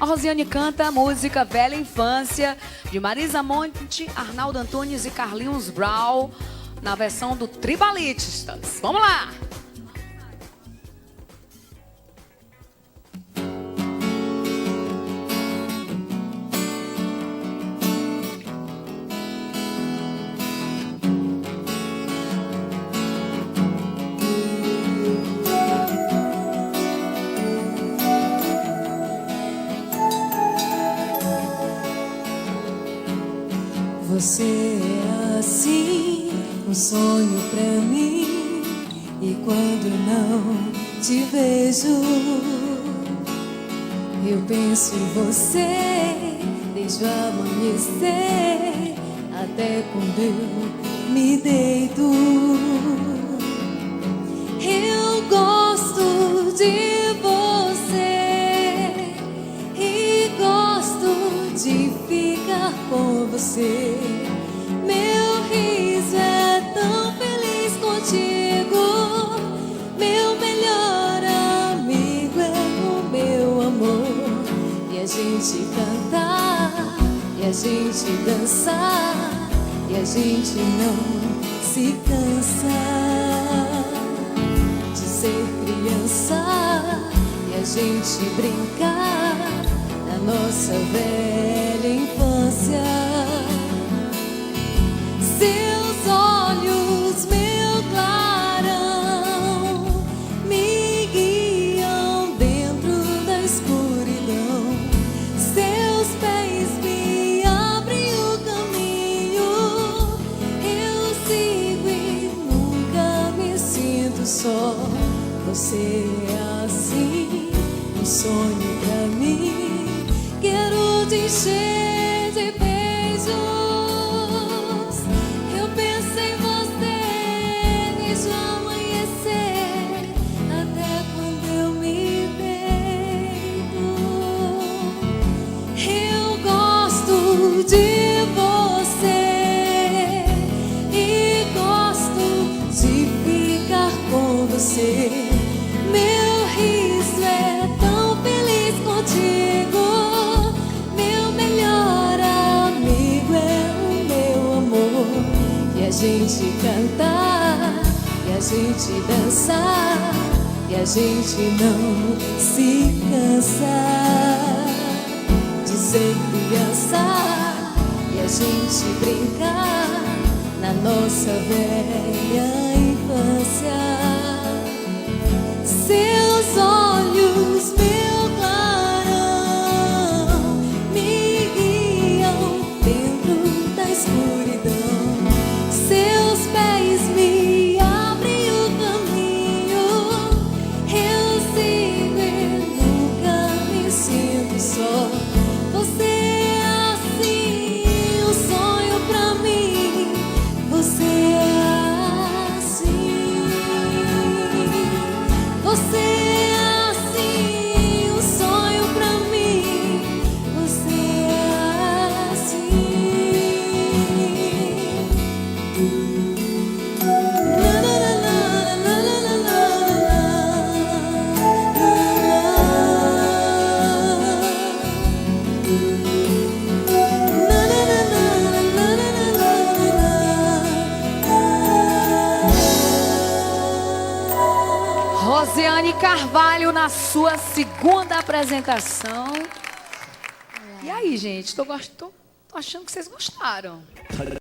A Rosiane canta a música Velha Infância, de Marisa Monte, Arnaldo Antunes e Carlinhos Brau, na versão do Tribalistas. Vamos lá! Você é assim, um sonho pra mim. E quando não te vejo, eu penso em você desde o amanhecer até quando eu me deito. Eu gosto de você e gosto de ficar com você. Meu riso é tão feliz contigo. Meu melhor amigo é o meu amor. E a gente cantar, e a gente dançar, e a gente não se cansa de ser criança. E a gente brincar na nossa velha infância. Seus olhos, meu clarão, me guiam dentro da escuridão. Seus pés me abrem o caminho. Eu sigo e nunca me sinto só. Você é assim, um sonho pra mim. Quero te encher de beijos. Eu penso em você desde o amanhecer até quando eu me deito. Eu gosto de você e gosto de ficar com você. Meu riso é tão feliz contigo. Meu melhor amigo é o meu amor. E a gente cantar, e a gente dançar, e a gente não se cansa de ser criança. E a gente brincar na nossa velha infância. Seus olhos, meu clarão, me guiam dentro da escuridão. Seus pés me abrem o caminho. Eu sigo e nunca me sinto só. Você é assim, um sonho pra mim. Você é assim. Você é assim, um sonho pra mim. Você é assim. La, la, la, la, la, la, la, Rosiane Carvalho na sua segunda apresentação. E aí, gente? Tô achando que vocês gostaram.